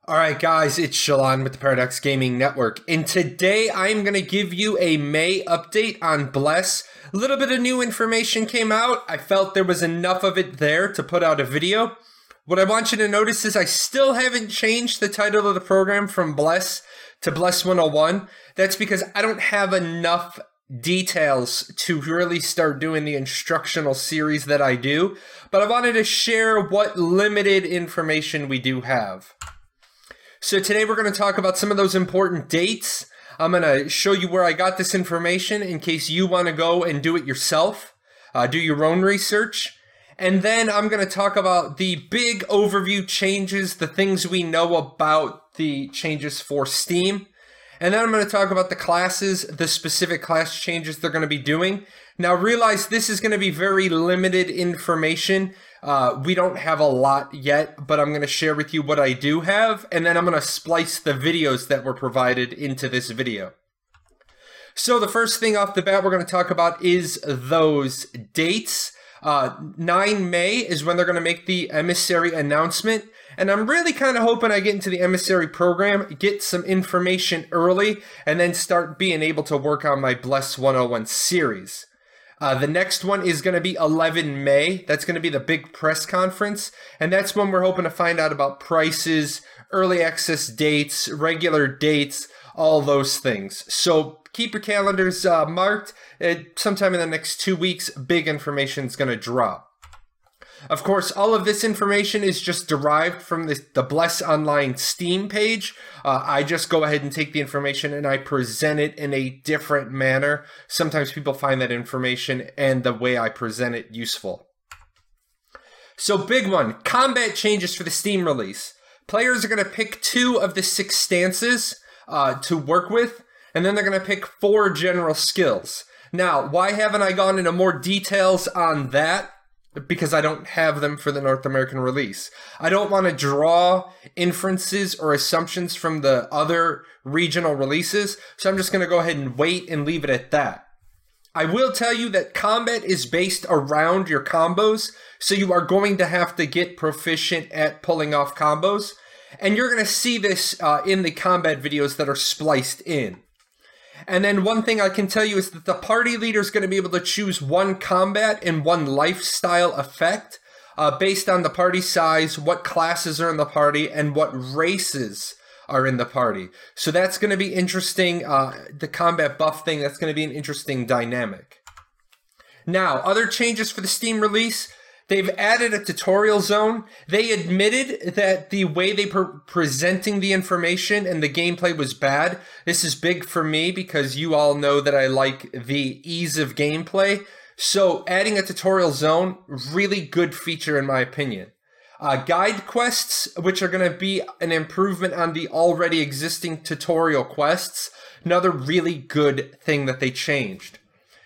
Alright guys, it's Shalon with the Paradox Gaming Network, and today I'm going to give you a May update on Bless. A little bit of new information came out. I felt there was enough of it there to put out a video. What I want you to notice is I still haven't changed the title of the program from Bless to Bless 101. That's because I don't have enough details to really start doing the instructional series that I do, but I wanted to share what limited information we do have. So today we're going to talk about some of those important dates. I'm going to show you where I got this information in case you want to go and do it yourself, do your own research. And then I'm going to talk about the big overview changes, the things we know about the changes for Steam. And then I'm going to talk about the classes, the specific class changes they're going to be doing. Now realize this is going to be very limited information. We don't have a lot yet, but I'm going to share with you what I do have, and then I'm going to splice the videos that were provided into this video. So the first thing off the bat we're going to talk about is those dates. 9 May is when they're going to make the emissary announcement, and I'm really kind of hoping I get into the emissary program, get some information early, and then start being able to work on my Bless 101 series. The next one is going to be 11 May. That's going to be the big press conference, and that's when we're hoping to find out about prices, early access dates, regular dates, all those things. So keep your calendars marked. Sometime in the next 2 weeks, big information is going to drop. Of course, all of this information is just derived from the Bless Online Steam page. I just go ahead and take the information and I present it in a different manner. Sometimes people find that information and the way I present it useful. So big one, combat changes for the Steam release. Players are going to pick 2 of the 6 stances to work with, and then they're going to pick 4 general skills. Now, why haven't I gone into more details on that? Because I don't have them for the North American release. I don't want to draw inferences or assumptions from the other regional releases, so I'm just going to go ahead and wait and leave it at that. I will tell you that combat is based around your combos, so you are going to have to get proficient at pulling off combos, and you're going to see this in the combat videos that are spliced in. And then one thing I can tell you is that the party leader is going to be able to choose 1 combat and 1 lifestyle effect based on the party size, what classes are in the party, and what races are in the party. So that's going to be interesting. The combat buff thing, that's going to be an interesting dynamic. Now, other changes for the Steam release. They've added a tutorial zone. They admitted that the way they were presenting the information and the gameplay was bad. This is big for me because you all know that I like the ease of gameplay. So adding a tutorial zone, really good feature in my opinion. Guide quests, which are going to be an improvement on the already existing tutorial quests. Another really good thing that they changed.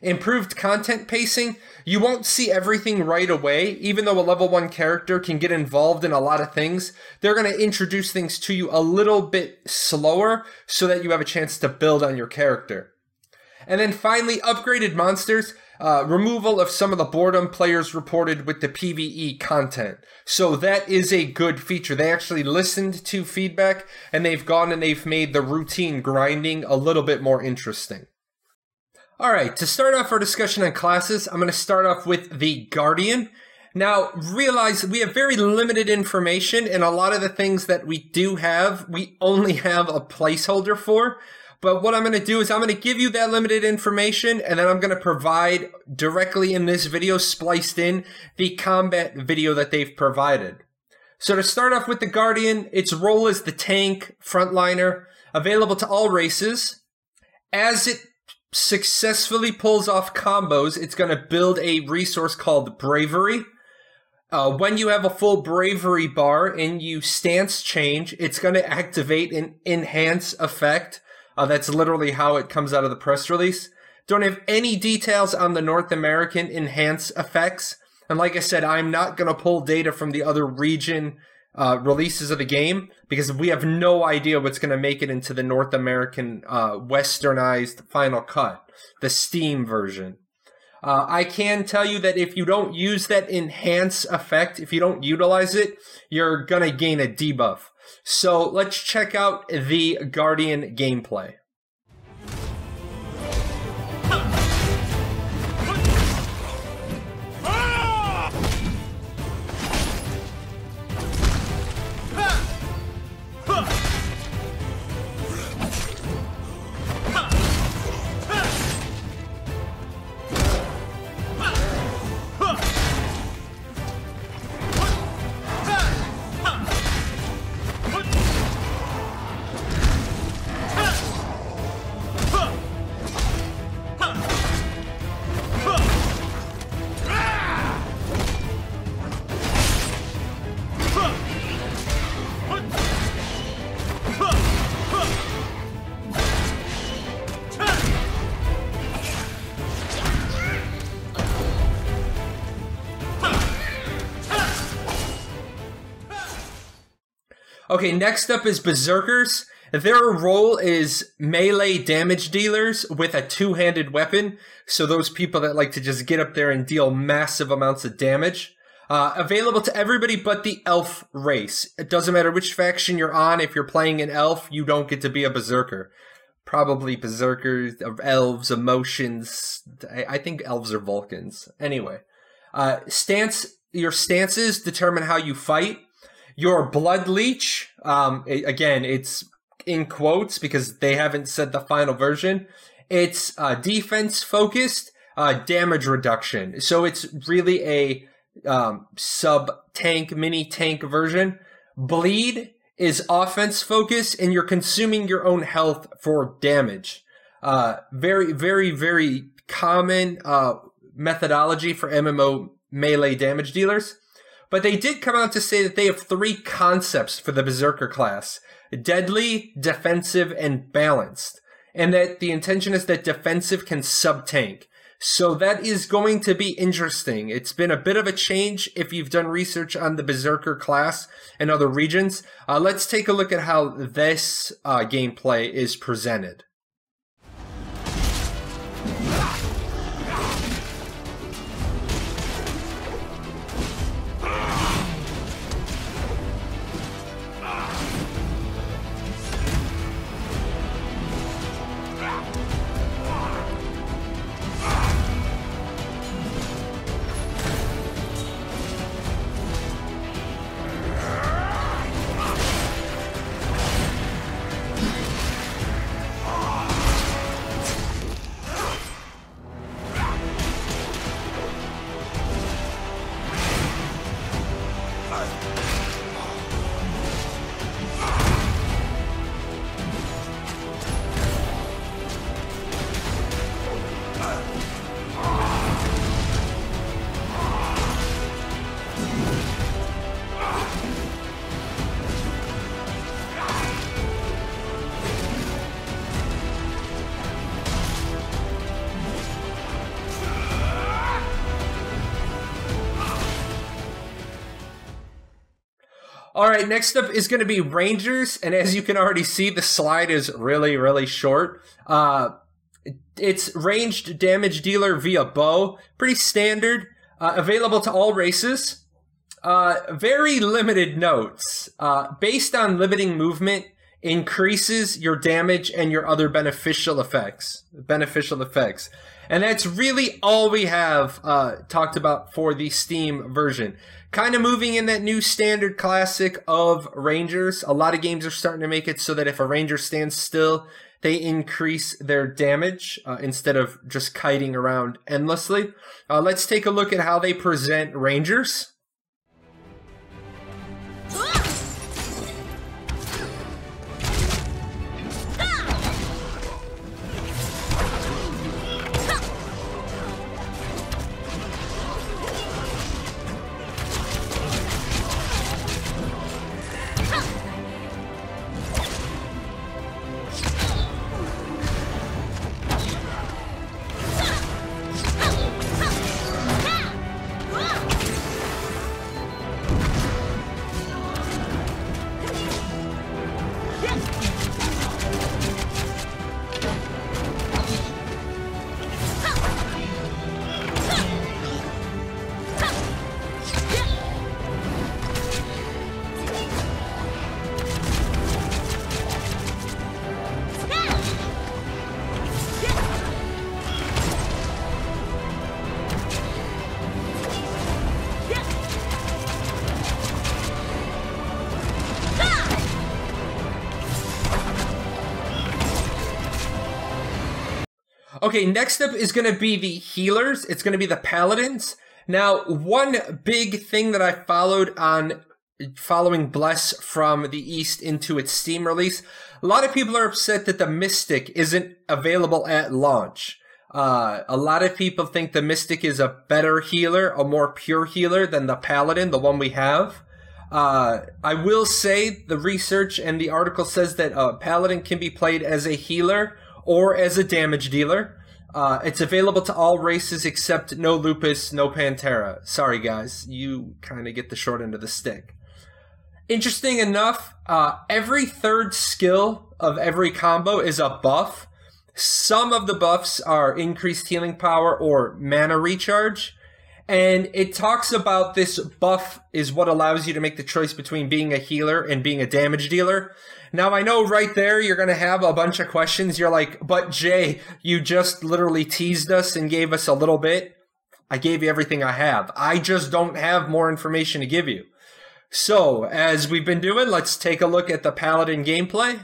Improved content pacing. You won't see everything right away. Even though a level 1 character can get involved in a lot of things, they're going to introduce things to you a little bit slower so that you have a chance to build on your character. And then finally, upgraded monsters. Removal of some of the boredom players reported with the PvE content. So that is a good feature. They actually listened to feedback and they've gone and they've made the routine grinding a little bit more interesting. Alright, to start off our discussion on classes, I'm going to start off with the Guardian. Now, realize we have very limited information, and a lot of the things that we do have, we only have a placeholder for. But what I'm going to do is I'm going to give you that limited information, and then I'm going to provide directly in this video, spliced in, the combat video that they've provided. So to start off with the Guardian, its role is the tank, frontliner, available to all races. As it successfully pulls off combos, it's going to build a resource called Bravery. When you have a full Bravery bar and you stance change, it's going to activate an enhance effect. That's literally how it comes out of the press release. Don't have any details on the North American enhance effects. And like I said, I'm not going to pull data from the other region releases of the game because we have no idea what's going to make it into the North American westernized final cut, the Steam version. I can tell you that if you don't use that enhance effect, if you don't utilize it, you're going to gain a debuff. So let's check out the Guardian gameplay. Okay, next up is Berserkers. Their role is melee damage dealers with a two-handed weapon. So those people that like to just get up there and deal massive amounts of damage. Available to everybody but the elf race. It doesn't matter which faction you're on. If you're playing an elf, you don't get to be a Berserker. Probably Berserkers, elves, emotions. I think elves are Vulcans. Anyway. Your stances determine how you fight. Your Blood Leech, again, it's in quotes because they haven't said the final version. It's defense focused, damage reduction. So it's really a sub-tank, mini-tank version. Bleed is offense focused, and you're consuming your own health for damage. Very, very, very common methodology for MMO melee damage dealers. But they did come out to say that they have three concepts for the Berserker class: deadly, defensive, and balanced. And that the intention is that defensive can sub-tank. So that is going to be interesting. It's been a bit of a change if you've done research on the Berserker class and other regions. Let's take a look at how this gameplay is presented. All right, next up is going to be Rangers, and as you can already see, the slide is really, really short. It's ranged damage dealer via bow, pretty standard, available to all races. Very limited notes. Based on limiting movement, increases your damage and your other beneficial effects. And that's really all we have talked about for the Steam version. Kind of moving in that new standard classic of Rangers. A lot of games are starting to make it so that if a Ranger stands still, they increase their damage instead of just kiting around endlessly. Let's take a look at how they present Rangers. Okay, next up is going to be the healers. It's going to be the Paladins. Now, one big thing that I followed on following Bless from the East into its Steam release, a lot of people are upset that the Mystic isn't available at launch. A lot of people think the Mystic is a better healer, a more pure healer than the Paladin, the one we have. I will say the research and the article says that Paladin can be played as a healer or as a damage dealer. It's available to all races except no Lupus, no Pantera. Sorry guys, you kind of get the short end of the stick. Interesting enough, every third skill of every combo is a buff. Some of the buffs are increased healing power or mana recharge. And it talks about this buff is what allows you to make the choice between being a healer and being a damage dealer. Now, I know right there you're going to have a bunch of questions. You're like, but Jay, you just literally teased us and gave us a little bit. I gave you everything I have. I just don't have more information to give you. So, as we've been doing, let's take a look at the Paladin gameplay.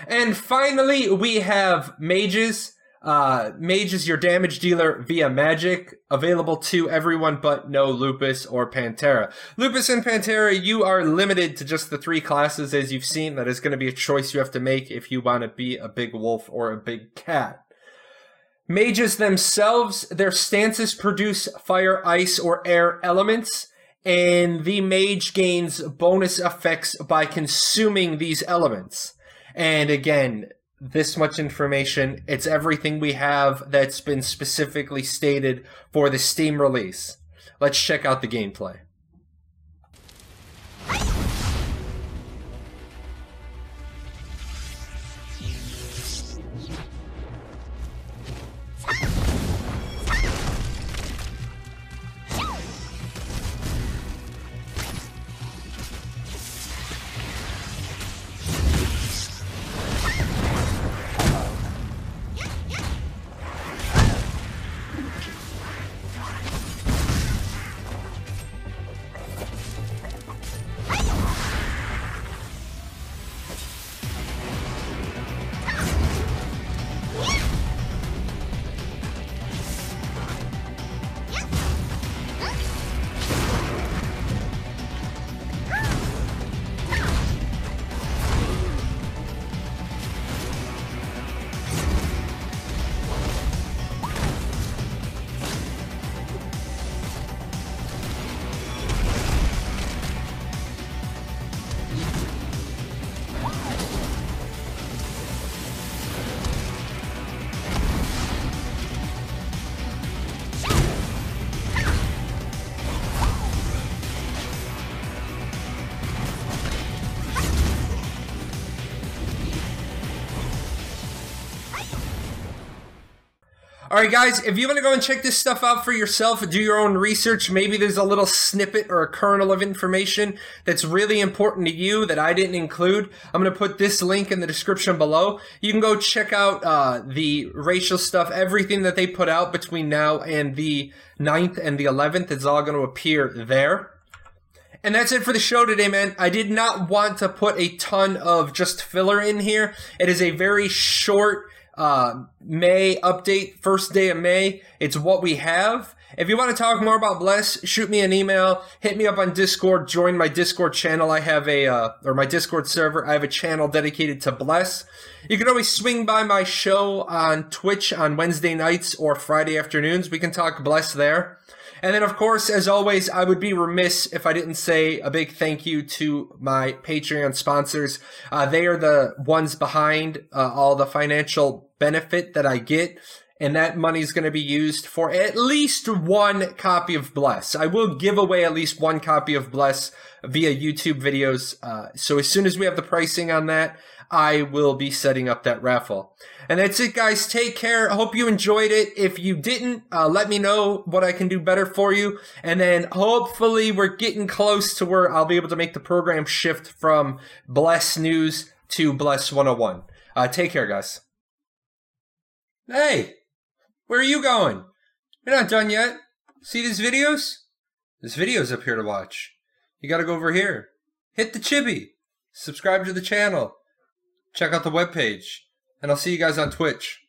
And finally, we have Mages. Mage is your damage dealer via magic, available to everyone but no Lupus or Pantera. Lupus and Pantera, you are limited to just the 3 classes, as you've seen. That is going to be a choice you have to make if you want to be a big wolf or a big cat. Mages themselves, their stances produce fire, ice, or air elements, and the mage gains bonus effects by consuming these elements. And again, this much information, it's everything we have that's been specifically stated for the Steam release. Let's check out the gameplay. Alright guys, if you want to go and check this stuff out for yourself, do your own research, maybe there's a little snippet or a kernel of information that's really important to you that I didn't include, I'm going to put this link in the description below. You can go check out the racial stuff, everything that they put out between now and the 9th and the 11th is all going to appear there. And that's it for the show today, man. I did not want to put a ton of just filler in here. It is a very short May update, first day of May. It's what we have. If you want to talk more about Bless, shoot me an email, hit me up on Discord, join my Discord channel. I have or my Discord server. I have a channel dedicated to Bless. You can always swing by my show on Twitch on Wednesday nights or Friday afternoons. We can talk Bless there. And then, of course, as always, I would be remiss if I didn't say a big thank you to my Patreon sponsors. They are the ones behind all the financial benefit that I get, and that money is going to be used for at least one copy of Bless. I will give away at least one copy of Bless via YouTube videos, so as soon as we have the pricing on that, I will be setting up that raffle. And that's it, guys. Take care. I hope you enjoyed it. If you didn't, let me know what I can do better for you. And then hopefully we're getting close to where I'll be able to make the program shift from Bless News to Bless 101. Take care, guys. Hey, where are you going? You're not done yet. See these videos? There's videos up here to watch. You gotta go over here. Hit the chibi. Subscribe to the channel. Check out the webpage. And I'll see you guys on Twitch.